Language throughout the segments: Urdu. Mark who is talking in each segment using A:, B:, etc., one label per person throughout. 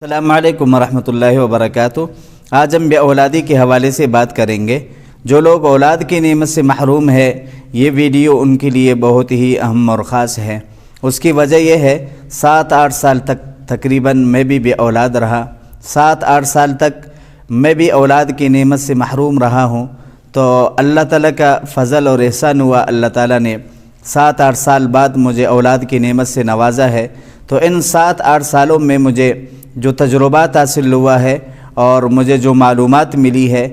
A: السلام علیکم ورحمۃ اللہ وبرکاتہ۔ آج ہم بے اولادی کے حوالے سے بات کریں گے۔ جو لوگ اولاد کی نعمت سے محروم ہے، یہ ویڈیو ان کے لیے بہت ہی اہم اور خاص ہے۔ اس کی وجہ یہ ہے 7-8 سال تک تقریباً میں بھی بے اولاد رہا۔ 7-8 سال تک میں بھی اولاد کی نعمت سے محروم رہا ہوں، تو اللہ تعالیٰ کا فضل اور احسان ہوا، اللہ تعالیٰ نے 7-8 سال بعد مجھے اولاد کی نعمت سے نوازا ہے۔ تو ان 7-8 سالوں میں مجھے جو تجربات حاصل ہوا ہے اور مجھے جو معلومات ملی ہے،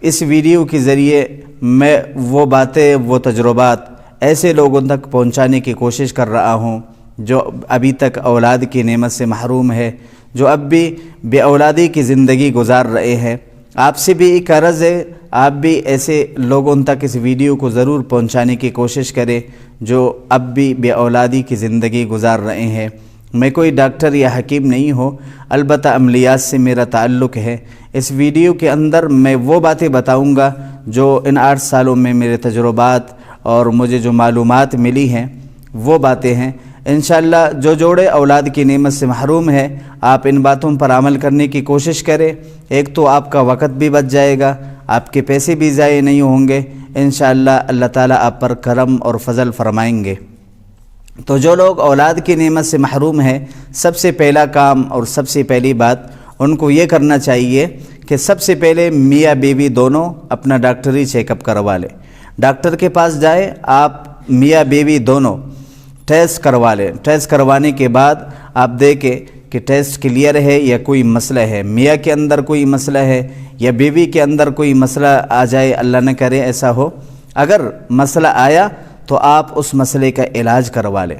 A: اس ویڈیو کے ذریعے میں وہ باتیں، وہ تجربات ایسے لوگوں تک پہنچانے کی کوشش کر رہا ہوں جو ابھی تک اولاد کی نعمت سے محروم ہے، جو اب بھی بے اولادی کی زندگی گزار رہے ہیں۔ آپ سے بھی ایک عرض ہے، آپ بھی ایسے لوگوں تک اس ویڈیو کو ضرور پہنچانے کی کوشش کریں جو اب بھی بے اولادی کی زندگی گزار رہے ہیں۔ میں کوئی ڈاکٹر یا حکیم نہیں ہوں، البتہ عملیات سے میرا تعلق ہے۔ اس ویڈیو کے اندر میں وہ باتیں بتاؤں گا جو ان 8 سالوں میں میرے تجربات اور مجھے جو معلومات ملی ہیں وہ باتیں ہیں۔ انشاءاللہ جو جوڑے اولاد کی نعمت سے محروم ہے، آپ ان باتوں پر عمل کرنے کی کوشش کریں۔ ایک تو آپ کا وقت بھی بچ جائے گا، آپ کے پیسے بھی ضائع نہیں ہوں گے، انشاءاللہ اللہ تعالیٰ آپ پر کرم اور فضل فرمائیں گے۔ تو جو لوگ اولاد کی نعمت سے محروم ہیں، سب سے پہلا کام اور سب سے پہلی بات ان کو یہ کرنا چاہیے کہ سب سے پہلے میاں بیوی دونوں اپنا ڈاکٹری چیک اپ کروا لیں۔ ڈاکٹر کے پاس جائیں، آپ میاں بیوی دونوں ٹیسٹ کروا لیں۔ ٹیسٹ کروانے کے بعد آپ دیکھیں کہ ٹیسٹ کلیئر ہے یا کوئی مسئلہ ہے، میاں کے اندر کوئی مسئلہ ہے یا بیوی کے اندر کوئی مسئلہ آ جائے، اللہ نہ کرے ایسا ہو۔ اگر مسئلہ آیا تو آپ اس مسئلے کا علاج کروا لیں۔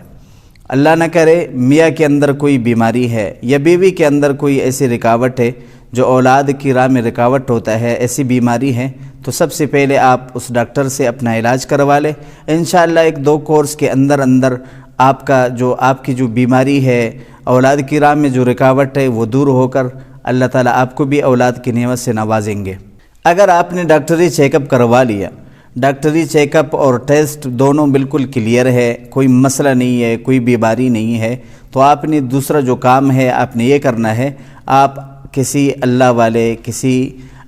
A: اللہ نہ کرے میاں کے اندر کوئی بیماری ہے یا بیوی کے اندر کوئی ایسی رکاوٹ ہے جو اولاد کی راہ میں رکاوٹ ہوتا ہے، ایسی بیماری ہے، تو سب سے پہلے آپ اس ڈاکٹر سے اپنا علاج کروا لیں۔ انشاءاللہ 1-2 کورس کے اندر آپ کی جو بیماری ہے، اولاد کی راہ میں جو رکاوٹ ہے، وہ دور ہو کر اللہ تعالیٰ آپ کو بھی اولاد کی نعمت سے نوازیں گے۔ اگر آپ نے ڈاکٹری چیک اپ کروا لیا، ڈاکٹری چیک اپ اور ٹیسٹ دونوں بالکل کلیئر ہے، کوئی مسئلہ نہیں ہے، کوئی بیماری نہیں ہے، تو آپ نے دوسرا جو کام ہے آپ نے یہ کرنا ہے، آپ کسی اللہ والے، کسی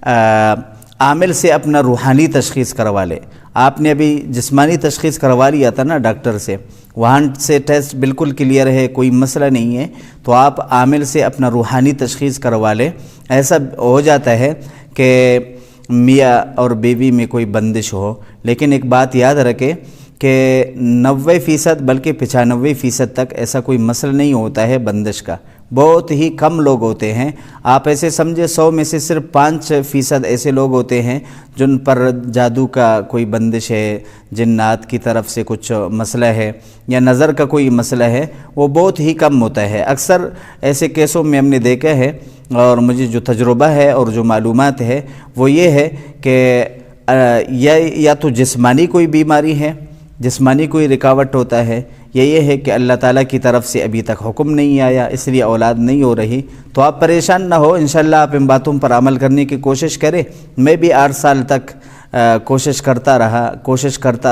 A: عامل سے اپنا روحانی تشخیص کروا لیں۔ آپ نے ابھی جسمانی تشخیص کروا لیا تھا نا ڈاکٹر سے، وہاں سے ٹیسٹ بالکل کلیئر ہے، کوئی مسئلہ نہیں ہے، تو آپ عامل سے اپنا روحانی تشخیص کروا لیں۔ ایسا ہو جاتا ہے کہ میاں اور بیوی میں کوئی بندش ہو، لیکن ایک بات یاد رکھیں کہ 90% بلکہ 95% تک ایسا کوئی مسئلہ نہیں ہوتا ہے بندش کا، بہت ہی کم لوگ ہوتے ہیں۔ آپ ایسے سمجھے 100 میں سے صرف 5% ایسے لوگ ہوتے ہیں جن پر جادو کا کوئی بندش ہے، جنات کی طرف سے کچھ مسئلہ ہے یا نظر کا کوئی مسئلہ ہے، وہ بہت ہی کم ہوتا ہے۔ اکثر ایسے کیسوں میں ہم نے دیکھا ہے اور مجھے جو تجربہ ہے اور جو معلومات ہے وہ یہ ہے کہ یا تو جسمانی کوئی بیماری ہے، جسمانی کوئی رکاوٹ ہوتا ہے، یہ ہے کہ اللہ تعالیٰ کی طرف سے ابھی تک حکم نہیں آیا، اس لیے اولاد نہیں ہو رہی۔ تو آپ پریشان نہ ہو، انشاءاللہ آپ ان باتوں پر عمل کرنے کی کوشش کریں۔ میں بھی 8 سال تک کوشش کرتا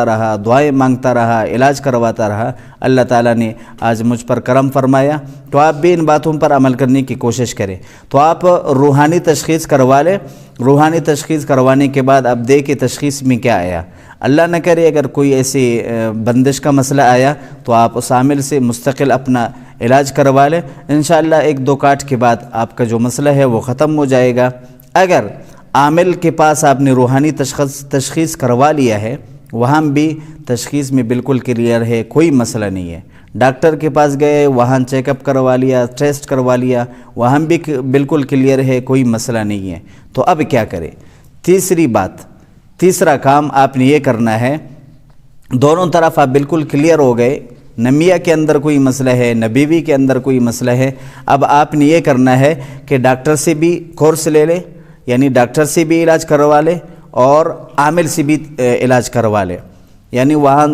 A: رہا، دعائیں مانگتا رہا، علاج کرواتا رہا، اللہ تعالیٰ نے آج مجھ پر کرم فرمایا۔ تو آپ بھی ان باتوں پر عمل کرنے کی کوشش کریں۔ تو آپ روحانی تشخیص کروا لیں۔ روحانی تشخیص کروانے کے بعد آپ دیکھیں تشخیص میں کیا آیا۔ اللہ نہ کرے اگر کوئی ایسی بندش کا مسئلہ آیا تو آپ اس عامل سے مستقل اپنا علاج کروا لیں۔ انشاءاللہ 1-2 کاٹ کے بعد آپ کا جو مسئلہ ہے وہ ختم ہو جائے گا۔ اگر عامل کے پاس آپ نے روحانی تشخیص کروا لیا ہے، وہاں بھی تشخیص میں بالکل کلیئر ہے، کوئی مسئلہ نہیں ہے، ڈاکٹر کے پاس گئے، وہاں چیک اپ کروا لیا، ٹیسٹ کروا لیا، وہاں بھی بالکل کلیئر ہے، کوئی مسئلہ نہیں ہے، تو اب کیا کریں؟ تیسرا کام آپ نے یہ کرنا ہے، دونوں طرف آپ بالکل کلیئر ہو گئے، نہ میاں کے اندر کوئی مسئلہ ہے نہ بیوی کے اندر کوئی مسئلہ ہے، اب آپ نے یہ کرنا ہے کہ ڈاکٹر سے بھی کورس لے لیں، یعنی ڈاکٹر سے بھی علاج کروا لیں اور عامل سے بھی علاج کروا لیں، یعنی وہاں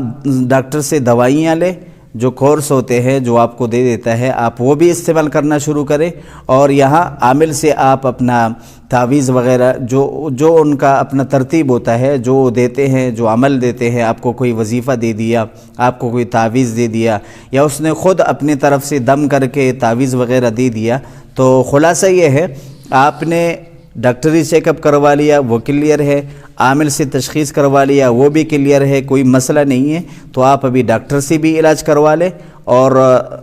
A: ڈاکٹر سے دوائیاں لیں، جو کورس ہوتے ہیں جو آپ کو دے دیتا ہے آپ وہ بھی استعمال کرنا شروع کریں، اور یہاں عامل سے آپ اپنا تعویذ وغیرہ جو ان کا اپنا ترتیب ہوتا ہے، جو دیتے ہیں، جو عمل دیتے ہیں، آپ کو کوئی وظیفہ دے دیا، آپ کو کوئی تعویذ دے دیا، یا اس نے خود اپنی طرف سے دم کر کے تعویذ وغیرہ دے دیا، تو خلاصہ یہ ہے، آپ نے ڈاکٹری چیک اپ کروا لیا وہ کلیئر ہے، عامل سے تشخیص کروا لیا وہ بھی کلیئر ہے، کوئی مسئلہ نہیں ہے، تو آپ ابھی ڈاکٹر سے بھی علاج کروا لیں اور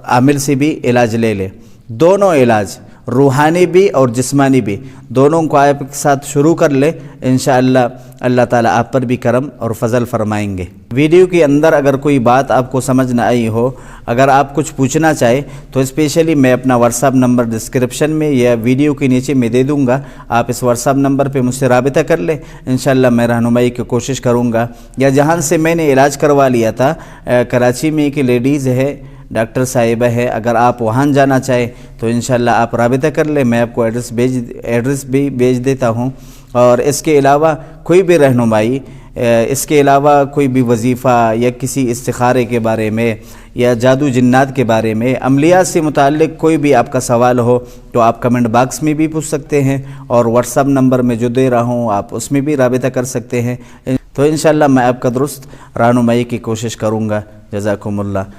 A: عامل سے بھی علاج لے لیں۔ دونوں علاج روحانی بھی اور جسمانی بھی دونوں کو آپ کے ساتھ شروع کر لیں، انشاءاللہ اللہ تعالیٰ آپ پر بھی کرم اور فضل فرمائیں گے۔ ویڈیو کے اندر اگر کوئی بات آپ کو سمجھ نہ آئی ہو، اگر آپ کچھ پوچھنا چاہیں تو اسپیشلی میں اپنا واٹس ایپ نمبر ڈسکرپشن میں یا ویڈیو کے نیچے میں دے دوں گا، آپ اس واٹس ایپ نمبر پہ مجھ سے رابطہ کر لیں، انشاءاللہ میں رہنمائی کی کوشش کروں گا۔ یا جہاں سے میں نے علاج کروا لیا تھا، کراچی میں ایک لیڈیز ہے، ڈاکٹر صاحبہ ہے، اگر آپ وہاں جانا چاہیں تو انشاءاللہ آپ رابطہ کر لیں، میں آپ کو ایڈریس بھی بھیج دیتا ہوں۔ اور اس کے علاوہ کوئی بھی رہنمائی، اس کے علاوہ کوئی بھی وظیفہ یا کسی استخارے کے بارے میں یا جادو جنات کے بارے میں، عملیات سے متعلق کوئی بھی آپ کا سوال ہو تو آپ کمنٹ باکس میں بھی پوچھ سکتے ہیں، اور واٹس ایپ نمبر میں جو دے رہا ہوں آپ اس میں بھی رابطہ کر سکتے ہیں۔ تو انشاءاللہ میں آپ کا درست رہنمائی کی کوشش کروں گا۔ جزاکم اللہ۔